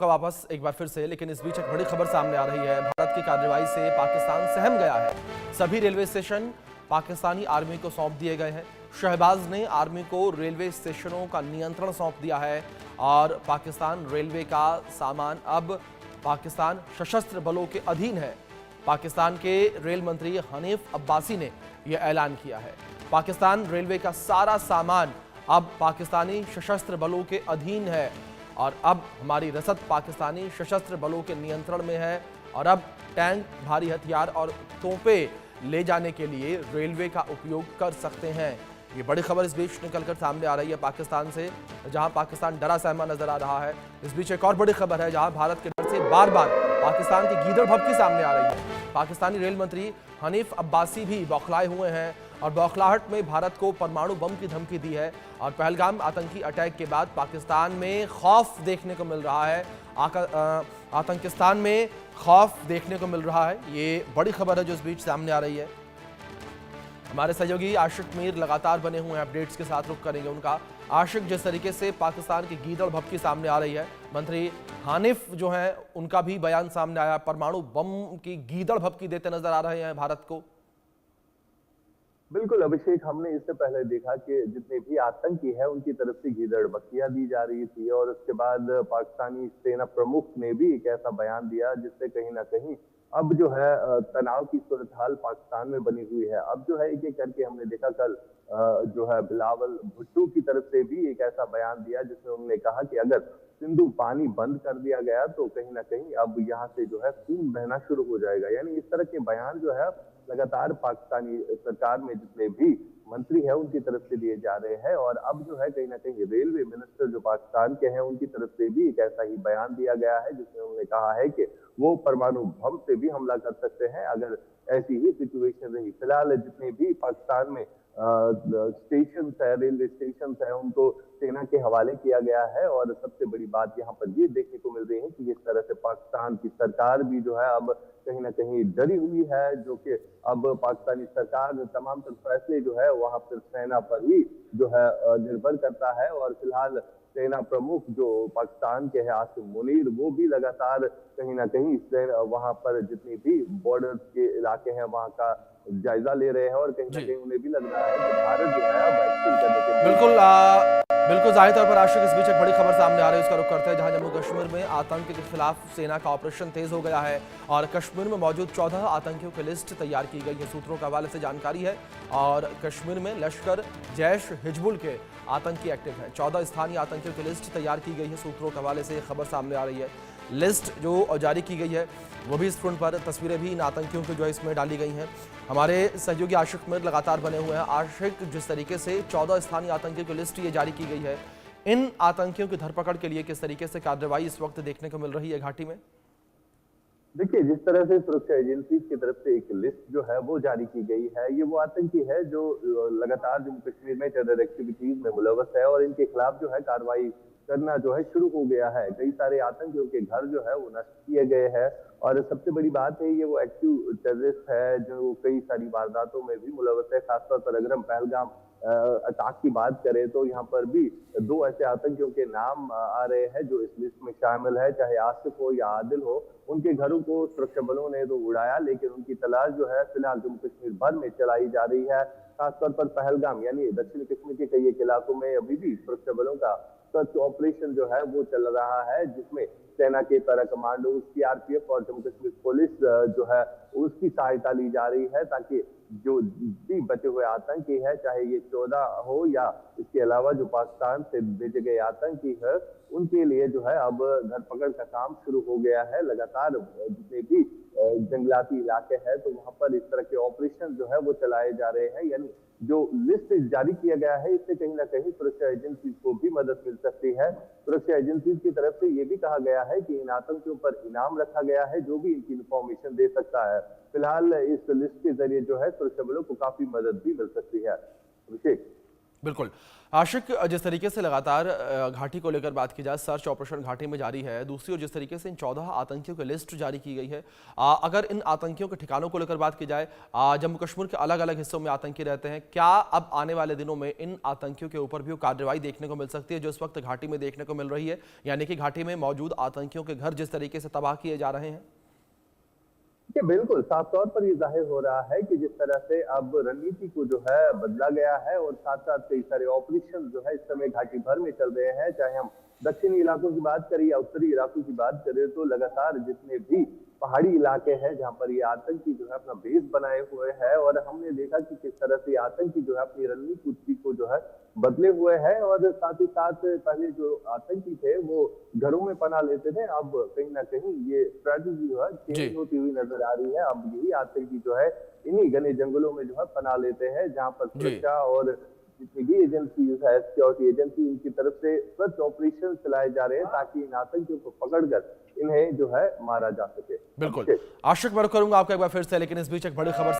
का वापस एक बार फिर से, लेकिन इस बीच एक बड़ी खबर सामने आ रही है। भारत की कार्रवाई से पाकिस्तान सहम गया है। सभी रेलवे स्टेशन पाकिस्तानी आर्मी को सौंप दिए गए हैं। शहबाज ने आर्मी को रेलवे स्टेशनों का नियंत्रण सौंप दिया है और पाकिस्तान रेलवे का सामान अब पाकिस्तान सशस्त्र बलों के अधीन है। पाकिस्तान के रेल मंत्री हनीफ अब्बासी ने यह ऐलान किया है। पाकिस्तान रेलवे का सारा सामान अब पाकिस्तानी सशस्त्र बलों के अधीन है और अब हमारी रसद पाकिस्तानी सशस्त्र बलों के नियंत्रण में है और अब टैंक, भारी हथियार और तोपें ले जाने के लिए रेलवे का उपयोग कर सकते हैं। ये बड़ी खबर इस बीच निकलकर सामने आ रही है पाकिस्तान से, जहां पाकिस्तान डरा सहमा नजर आ रहा है। इस बीच एक और बड़ी खबर है, जहां भारत के डर से बार बार पाकिस्तान की गीदड़ भभकी सामने आ रही है। पाकिस्तानी रेल मंत्री हनीफ अब्बासी भी बौखलाए हुए हैं और बौखलाहट में भारत को परमाणु बम की धमकी दी है। और पहलगाम आतंकी अटैक के बाद पाकिस्तान में खौफ देखने को मिल रहा है। आतंकिस्तान में खौफ देखने को मिल रहा है। ये बड़ी खबर है जो इस बीच सामने आ रही है। हमारे सहयोगी आशिक मीर लगातार बने हुए हैं, अपडेट्स के साथ रुख करेंगे उनका। आशिक, जिस तरीके से पाकिस्तान की गीदड़ भभकी सामने आ रही है, मंत्री हानिफ जो हैं उनका भी बयान सामने आया, परमाणु बम की गीदड़ भभकी देते नजर आ रहे हैं भारत को। बिल्कुल अभिषेक, हमने इससे पहले देखा कि जितने भी आतंकी है उनकी तरफ से गीदड़ भभकियां दी जा रही थी और उसके बाद पाकिस्तानी सेना प्रमुख ने भी एक ऐसा बयान दिया जिससे कहीं ना कहीं अब जो है तनाव की सूरत हाल पाकिस्तान में बनी हुई है। अब जो है एक एक करके हमने देखा कल जो है बिलावल भुट्टो की तरफ से भी एक ऐसा बयान दिया जिसमें उन्होंने कहा कि अगर सिंधु पानी बंद कर दिया गया तो कहीं ना कहीं अब यहाँ से जो है खून बहना शुरू हो जाएगा। यानी इस तरह के बयान जो है लगातार पाकिस्तानी सरकार में जितने भी मंत्री हैं उनकी तरफ से दिए जा रहे हैं। और अब जो है कहीं ना कहीं रेलवे मिनिस्टर जो पाकिस्तान के हैं उनकी तरफ से भी एक ऐसा ही बयान दिया गया है जिसमें उन्होंने कहा है कि वो परमाणु बम से भी हमला कर सकते हैं अगर ऐसी ही सिचुएशन रही। फिलहाल जितने भी पाकिस्तान में स्टेशन है, रेलवे स्टेशन है, उनको सेना के हवाले किया गया है। और सबसे बड़ी बात यहाँ पर ये देखने को मिल रही है कि इस तरह से पाकिस्तान की सरकार भी जो है अब कहीं ना कहीं डरी हुई है, जो कि अब पाकिस्तानी सरकार तमाम तर फैसले जो है वहां पर सेना पर ही जो है निर्भर करता है। और फिलहाल सेना प्रमुख जो पाकिस्तान के हैं आसिम मुनीर, वो भी लगातार कहीं ना कहीं वहां पर जितनी भी बॉर्डर के इलाके हैं वहां का जायजा ले रहे हैं और कहीं ना कहीं उन्हें भी लग रहा है कि भारत जो है अब एक्शन करने के बिल्कुल बिल्कुल जाहिर तौर पर आशिक, इस बीच एक बड़ी खबर सामने आ रही है, उसका रुख करते हैं, जहां जम्मू कश्मीर में आतंक के खिलाफ सेना का ऑपरेशन तेज हो गया है और कश्मीर में मौजूद 14 आतंकियों की लिस्ट तैयार की गई है। सूत्रों के हवाले से जानकारी है और कश्मीर में लश्कर, जैश, हिजबुल के आतंकी एक्टिव हैं। 14 स्थानीय आतंकियों की लिस्ट तैयार की गई है। सूत्रों के हवाले से खबर सामने आ रही है। लिस्ट जो जारी की गई है वो भी इस फ्रंट पर, तस्वीरें भी इन आतंकियों की जो है इसमें डाली गई हैं। हमारे सहयोगी आशिक मीर लगातार बने हुए हैं। आशिक, जिस तरीके से 14 स्थानीय आतंकियों की लिस्ट ये जारी की गई है, इन आतंकियों की धरपकड़ के लिए किस तरीके से कार्रवाई इस वक्त देखने को मिल रही है घाटी में? देखिए, जिस तरह से सुरक्षा एजेंसी की तरफ से एक लिस्ट जो है वो जारी की गई है, ये वो आतंकी है जो लगातार जम्मू कश्मीर में टेरर एक्टिविटीज में मुलव्वस है और इनके खिलाफ जो है कार्रवाई करना जो है शुरू हो गया है। कई सारे आतंकियों के घर जो है वो नष्ट किए गए हैं और सबसे बड़ी बात है ये वो एक्टिव टेररिस्ट है जो कई सारी वारदातों में भी मुलव्वस है। खासतौर पर अगर हम पहलगाम अटैक की बात करें तो यहाँ पर भी 2 ऐसे आतंकियों के नाम आ रहे हैं जो इस लिस्ट में शामिल है, चाहे आसिफ हो या आदिल हो। उनके घरों को सुरक्षा बलों ने तो उड़ाया, लेकिन उनकी तलाश जो है फिलहाल जम्मू कश्मीर भर में चलाई जा रही है। खासतौर पर पहलगाम यानी दक्षिणी कश्मीर के कई एक इलाकों में अभी भी सुरक्षा बलों का सर्च ऑपरेशन जो है वो चल रहा है, जिसमें सेना के पैरा कमांडो, सीआरपीएफ और जम्मू कश्मीर पुलिस जो है उसकी सहायता ली जा रही है ताकि जो भी बचे हुए आतंकी है, चाहे ये 14 हो या इसके अलावा जो पाकिस्तान से भेजे गए आतंकी है, उनके लिए जो है अब धरपकड़ का काम शुरू हो गया है। लगातार जितने भी जंगलाती इलाके हैं तो वहां पर इस तरह के ऑपरेशन जो है वो चलाए जा रहे हैं। यानी जो लिस्ट जारी किया गया है इससे कहीं ना कहीं सुरक्षा एजेंसी को भी मदद मिल सकती है। सुरक्षा एजेंसी की तरफ से ये भी कहा गया है कि इन आतंकियों पर इनाम रखा गया है जो भी इनकी इंफॉर्मेशन दे सकता है। फिलहाल इस लिस्ट के जरिए जो है सुरक्षा बलों को काफी मदद भी मिल सकती है। अभिषेक। बिल्कुल। आशिक, जिस तरीके से लगातार घाटी को लेकर बात की जाए, सर्च ऑपरेशन घाटी में जारी है। दूसरी ओर जिस तरीके से इन 14 आतंकियों की लिस्ट जारी की गई है, अगर इन आतंकियों के ठिकानों को लेकर बात की जाए, जम्मू कश्मीर के अलग अलग हिस्सों में आतंकी रहते हैं, क्या अब आने वाले दिनों में इन आतंकियों के ऊपर भी कार्रवाई देखने को मिल सकती है जो इस वक्त घाटी में देखने को मिल रही है, यानी कि घाटी में मौजूद आतंकियों के घर जिस तरीके से तबाह किए जा रहे हैं? देखिए, बिल्कुल साफ तौर पर ये जाहिर हो रहा है कि जिस तरह से अब रणनीति को जो है बदला गया है और साथ-साथ कई सारे ऑपरेशन जो है इस समय घाटी भर में चल रहे हैं, चाहे हम दक्षिणी इलाकों की बात करें या उत्तरी इलाकों की बात करें, तो लगातार जितने भी पहाड़ी इलाके हैं जहाँ पर ये आतंकी जो है अपना बेस बनाए हुए हैं और हमने देखा कि किस तरह से ये आतंकी जो है अपनी रणनीति को जो है बदले हुए हैं और साथ ही साथ पहले जो आतंकी थे वो घरों में पनाह लेते थे, अब कहीं ना कहीं ये स्ट्रैटेजी जो है जी। चेंज होती हुई नजर आ रही है। अब यही आतंकी जो है इन्हीं घने जंगलों में जो है पनाह लेते हैं जहाँ पर जी। सुरक्षा और जितनी भी एजेंसी है, सिक्योरिटी एजेंसी, इनकी तरफ से सर्च ऑपरेशन चलाए जा रहे हैं ताकि इन आतंकियों को पकड़कर इन्हें जो है मारा जा सके। बिल्कुल। अभिषेक। आशिक, मैं रुक करूंगा आपका एक बार फिर से, लेकिन इस बीच एक बड़ी खबर